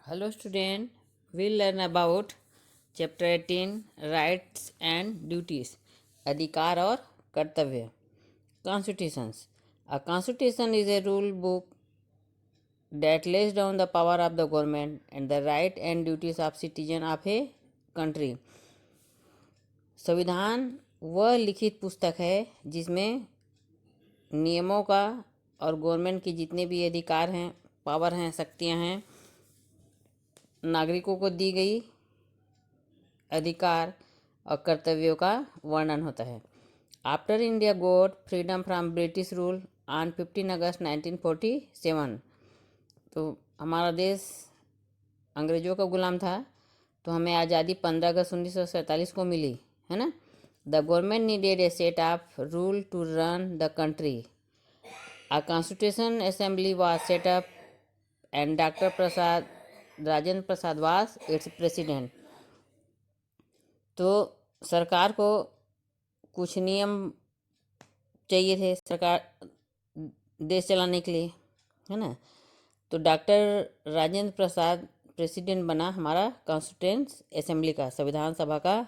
Hello student, we'll learn about chapter 18 Rights and Duties, अधिकार और कर्तव्य. Constitutions. A constitution is a rule book that lays down the power of the government and the right and duties of citizen of a country. संविधान वह लिखित पुस्तक है जिसमें नियमों का और गवर्नमेंट के जितने भी अधिकार हैं, पावर हैं, शक्तियां हैं, नागरिकों को दी गई अधिकार और कर्तव्यों का वर्णन होता है. After India got freedom from British rule on 15 अगस्त 1947, तो हमारा देश अंग्रेज़ों का गुलाम था, तो हमें आज़ादी 15 अगस्त 1947 को मिली, है ना. The government needed a set of rule to run the country. A constitution assembly was set up and doctor Rajendra Prasad was its president. तो सरकार को कुछ नियम चाहिए थे सरकार देश चलाने के लिए, है ना. तो डॉक्टर राजेंद्र प्रसाद प्रेसिडेंट बना हमारा कॉन्स्टिट्यूंट असेंबली का, संविधान सभा का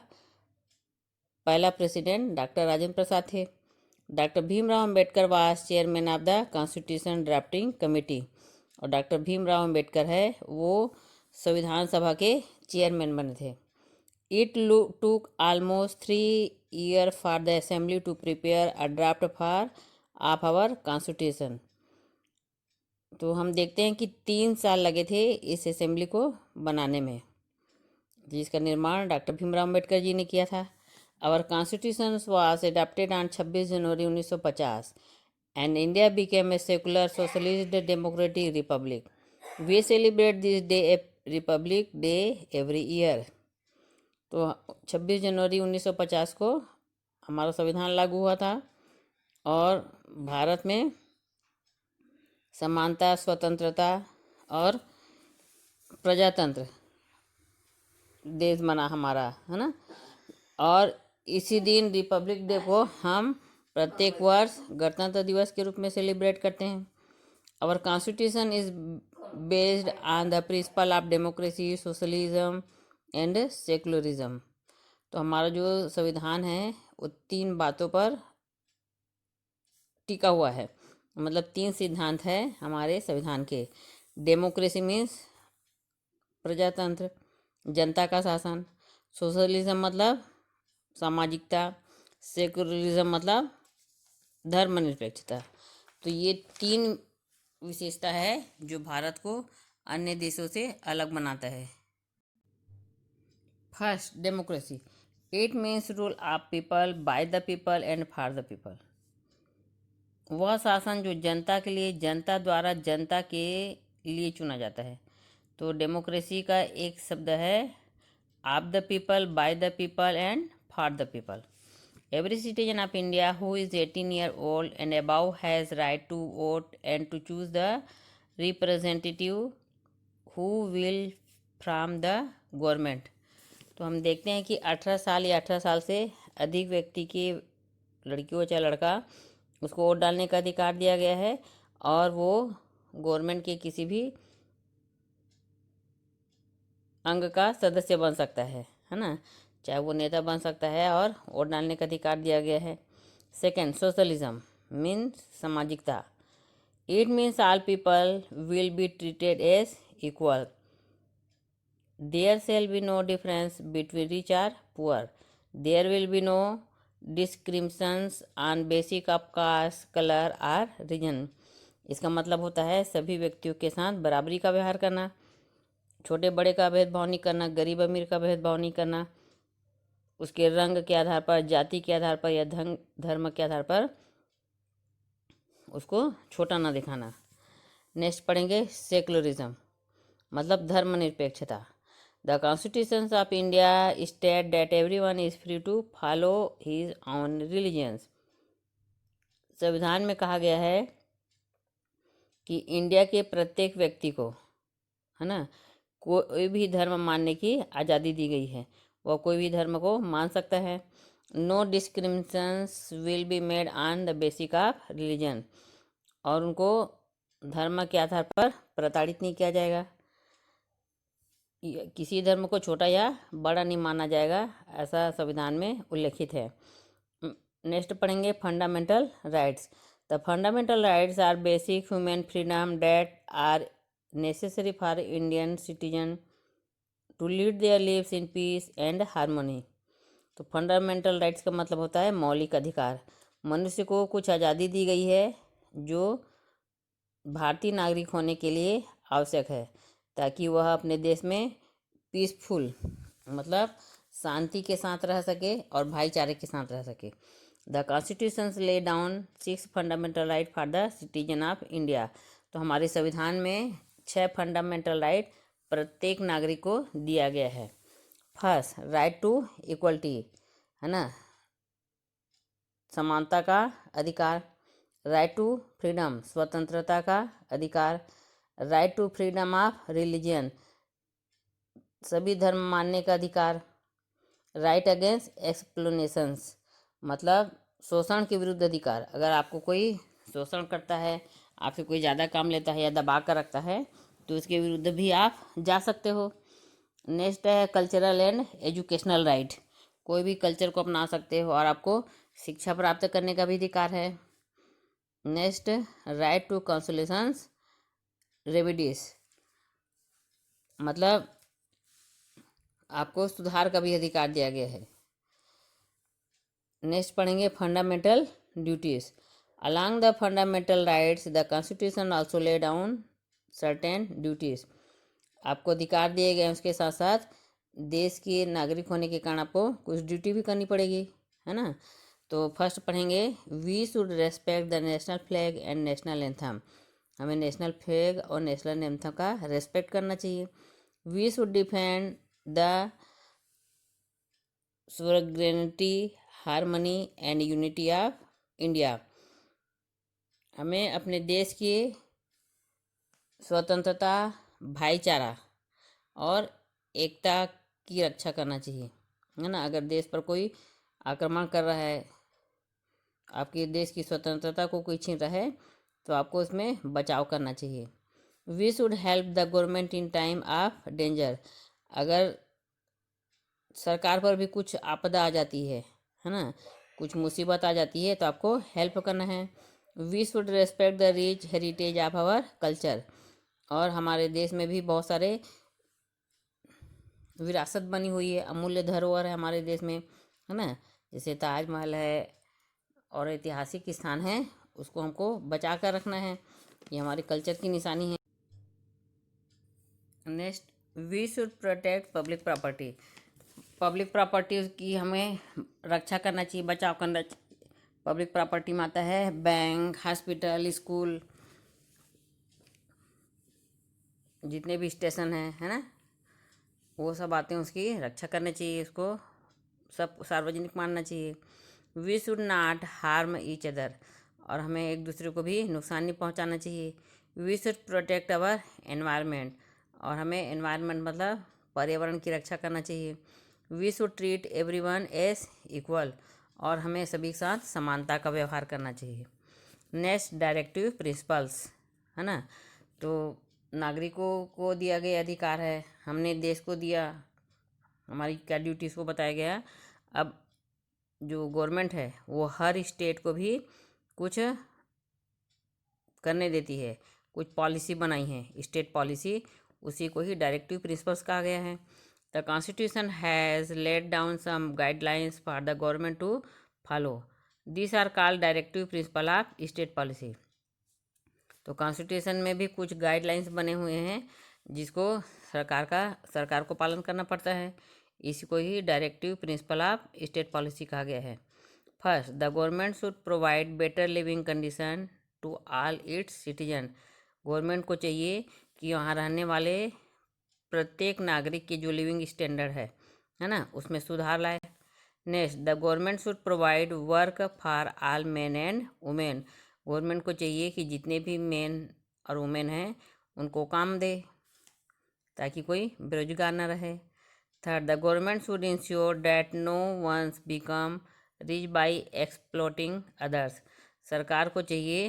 पहला प्रेसिडेंट डॉक्टर राजेंद्र प्रसाद थे. Doctor Bhimrao Ambedkar was chairman of the constitution drafting committee. और डॉक्टर भीमराव अंबेडकर है वो संविधान सभा के चेयरमैन बने थे. It took almost 3 years for the assembly to prepare a draft of our constitution. तो हम देखते हैं कि 3 साल लगे थे इस असेंबली को बनाने में, जिसका निर्माण डॉक्टर भीमराव अम्बेडकर जी ने किया था. Our constitution was adopted on 26 January 1950 and India became a secular socialist democratic republic. We celebrate this day a Republic Day every year. तो 26 जनवरी 1950 को हमारा संविधान लागू हुआ था और भारत में समानता, स्वतंत्रता और प्रजातंत्र देश बना हमारा, है ना. और इसी दिन रिपब्लिक डे को हम प्रत्येक वर्ष गणतंत्र दिवस के रूप में सेलिब्रेट करते हैं. Our constitution is based on the principle of democracy, socialism and secularism. तो हमारा जो संविधान है वो 3 बातों पर टिका हुआ है, मतलब 3 सिद्धांत है हमारे संविधान के. डेमोक्रेसी मीन्स प्रजातंत्र, जनता का शासन. सोशलिज्म मतलब सामाजिकता. सेकुलरिज्म मतलब धर्मनिरपेक्षता. तो ये 3 विशेषता है जो भारत को अन्य देशों से अलग बनाता है. First, democracy. It means rule of people, by the people and for the people. वह शासन जो जनता के लिए, जनता द्वारा जनता के लिए चुना जाता है. तो डेमोक्रेसी का एक शब्द है of the people, by the people and for the people. Every citizen of India who is 18 years old and above has right to vote and to choose the representative who will from the government. तो हम देखते हैं कि 18 साल या 18 साल से अधिक व्यक्ति की, लड़की हो चाहे लड़का, उसको वोट डालने का अधिकार दिया गया है और वो गवर्नमेंट के किसी भी अंग का सदस्य बन सकता है ना, चाहे वो नेता बन सकता है और वोट डालने का अधिकार दिया गया है. सेकेंड, सोशलिज्म मीन्स सामाजिकता. It means all people will be treated as equal. There shall be no difference between rich और poor. There will be no discriminations on basis of caste, colour और region. इसका मतलब होता है सभी व्यक्तियों के साथ बराबरी का व्यवहार करना, छोटे बड़े का भेदभाव नहीं करना, गरीब अमीर का भेदभाव नहीं करना, उसके रंग के आधार पर, जाति के आधार पर या धर्म के आधार पर उसको छोटा ना दिखाना. नेक्स्ट पढ़ेंगे सेकुलरिज्म, मतलब धर्मनिरपेक्षता. The constitution of India state that everyone is free to follow his own religions. संविधान में कहा गया है कि इंडिया के प्रत्येक व्यक्ति को, है ना, कोई भी धर्म मानने की आज़ादी दी गई है. वह कोई भी धर्म को मान सकता है. No discriminations will be made on the basis of religion. और उनको धर्म के आधार पर प्रताड़ित नहीं किया जाएगा. किसी धर्म को छोटा या बड़ा नहीं माना जाएगा, ऐसा संविधान में उल्लेखित है। नेक्स्ट पढ़ेंगे fundamental rights. The fundamental rights are basic human freedom that are necessary for Indian citizen to lead their lives in peace and harmony. तो फंडामेंटल राइट्स का मतलब होता है मौलिक अधिकार। मनुष्य को कुछ आज़ादी दी गई है जो भारतीय नागरिक होने के लिए आवश्यक है, ताकि वह अपने देश में पीसफुल मतलब शांति के साथ रह सके और भाईचारे के साथ रह सके। The constitution lay down 6 fundamental right for the citizen of India. तो हमारे संविधान में 6 फंडामेंटल राइट प्रत्येक नागरिक को दिया गया है। फर्स्ट, राइट टू इक्वलिटी, है ना, समानता का अधिकार। राइट टू फ्रीडम, स्वतंत्रता का अधिकार। Right to freedom of religion, सभी धर्म मानने का अधिकार। राइट अगेंस्ट एक्सप्लोनेशंस, मतलब शोषण के विरुद्ध अधिकार। अगर आपको कोई शोषण करता है, आपसे कोई ज़्यादा काम लेता है या दबा कर रखता है, तो उसके विरुद्ध भी आप जा सकते हो। नेक्स्ट है कल्चरल एंड एजुकेशनल राइट, कोई भी कल्चर को अपना सकते हो और आपको शिक्षा प्राप्त करने का भी अधिकार है। नेक्स्ट, राइट टू कंसोलेशंस रेमेडीज, मतलब आपको सुधार का भी अधिकार दिया गया है। नेक्स्ट पढ़ेंगे fundamental duties. Along the fundamental rights the constitution also lay down certain duties, आपको अधिकार दिए गए उसके साथ साथ देश के नागरिक होने के कारण आपको कुछ ड्यूटी भी करनी पड़ेगी, है ना। तो फर्स्ट पढ़ेंगे we should respect the national flag and national anthem, हमें नेशनल फ्लैग और नेशनल एंथम का रेस्पेक्ट करना चाहिए। We should defend the sovereignty, harmony and unity of India, हमें अपने देश की स्वतंत्रता, भाईचारा और एकता की रक्षा करना चाहिए, है ना। अगर देश पर कोई आक्रमण कर रहा है, आपके देश की स्वतंत्रता को कोई छीन रहा है, तो आपको इसमें बचाव करना चाहिए। We should help the government in time of danger, अगर सरकार पर भी कुछ आपदा आ जाती है ना, कुछ मुसीबत आ जाती है, तो आपको हेल्प करना है। We should respect the rich heritage of our culture, और हमारे देश में भी बहुत सारे विरासत बनी हुई है, अमूल्य धरोहर है हमारे देश में, है ना, जैसे ताजमहल है और ऐतिहासिक स्थान है, उसको हमको बचा कर रखना है, ये हमारे कल्चर की निशानी है। Next, we should protect public property, public property की हमें रक्षा करना चाहिए, बचाव करना चाहिए। पब्लिक प्रॉपर्टी में आता है बैंक, हॉस्पिटल, स्कूल, जितने भी स्टेशन हैं, है ना, वो सब आते हैं, उसकी रक्षा करनी चाहिए, उसको सब सार्वजनिक मानना चाहिए। We should not harm each other, और हमें एक दूसरे को भी नुकसान नहीं पहुंचाना चाहिए। We should protect our environment, और हमें एनवायरनमेंट मतलब पर्यावरण की रक्षा करना चाहिए। We should treat everyone as equal, और हमें सभी के साथ समानता का व्यवहार करना चाहिए। नेक्स्ट, डायरेक्टिव प्रिंसिपल्स, है ना, तो नागरिकों को दिया गया अधिकार है, हमने देश को दिया, हमारी क्या ड्यूटीज़ को बताया गया। अब जो गवर्नमेंट है वो हर स्टेट को भी कुछ करने देती है, कुछ पॉलिसी बनाई है स्टेट पॉलिसी, उसी को ही डायरेक्टिव प्रिंसिपल्स कहा गया है। The constitution has laid down some guidelines for the government to follow, this are called directive principle of state policy. तो कॉन्स्टिट्यूशन में भी कुछ गाइडलाइंस बने हुए हैं जिसको सरकार को पालन करना पड़ता है, इसी को ही directive principle of state policy कहा गया है। First, the government should provide better living condition to all its citizen, government को चाहिए कि वहाँ रहने वाले प्रत्येक नागरिक की जो लिविंग स्टैंडर्ड है ना, उसमें सुधार लाए। Next, the government should provide work for all main and women, government को चाहिए कि जितने भी मेन और वुमेन हैं उनको काम दे, ताकि कोई बेरोजगार ना रहे। Third, the government should ensure that no ones become rich by exploiting others, सरकार को चाहिए,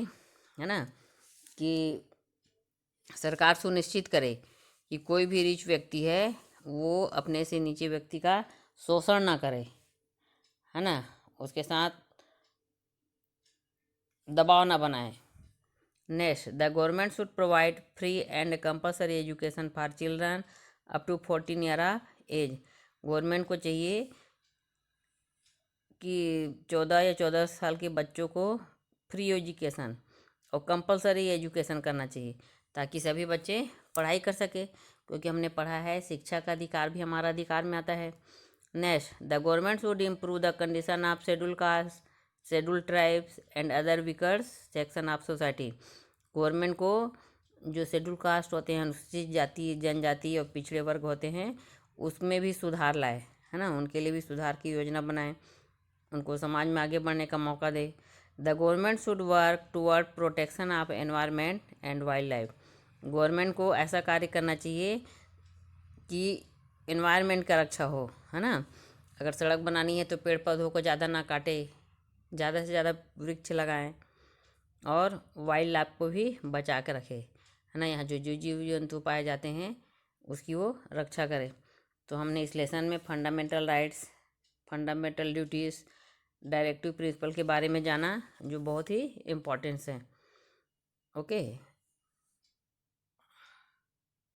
है ना, कि सरकार सुनिश्चित करे कि कोई भी रिच व्यक्ति है वो अपने से नीचे व्यक्ति का शोषण ना करे, है ना, उसके साथ दबाव ना बनाए। Next, the government should provide free and compulsory education for children up to 14 year age. Government को चाहिए कि 14 या 14 साल के बच्चों को फ्री एजुकेशन और कंपलसरी एजुकेशन करना चाहिए, ताकि सभी बच्चे पढ़ाई कर सके, क्योंकि हमने पढ़ा है शिक्षा का अधिकार भी हमारा अधिकार में आता है। Next, the government should improve the condition of schedule caste, schedule tribes and other weaker section of society. Government को जो शेड्यूल कास्ट होते हैं, अनुसूचित जाति जनजाति और पिछड़े वर्ग होते हैं, उसमें भी सुधार लाए, है ना, उनके लिए भी सुधार की योजना बनाए, उनको समाज में आगे बढ़ने का मौका दे। The government should work toward protection of environment and wild life. Government को ऐसा कार्य करना चाहिए कि एनवायरनमेंट का रक्षा हो, है ना, अगर सड़क बनानी है तो पेड़ पौधों को ज़्यादा ना काटे, ज़्यादा से ज़्यादा वृक्ष लगाएं और वाइल्ड लाइफ को भी बचा के रखे, है ना, यहाँ जो जो जीव जंतु पाए जाते हैं उसकी वो रक्षा करें। तो हमने इस लेसन में fundamental rights, fundamental duties, directive principle के बारे में जाना, जो बहुत ही इम्पोर्टेंस है। ओके।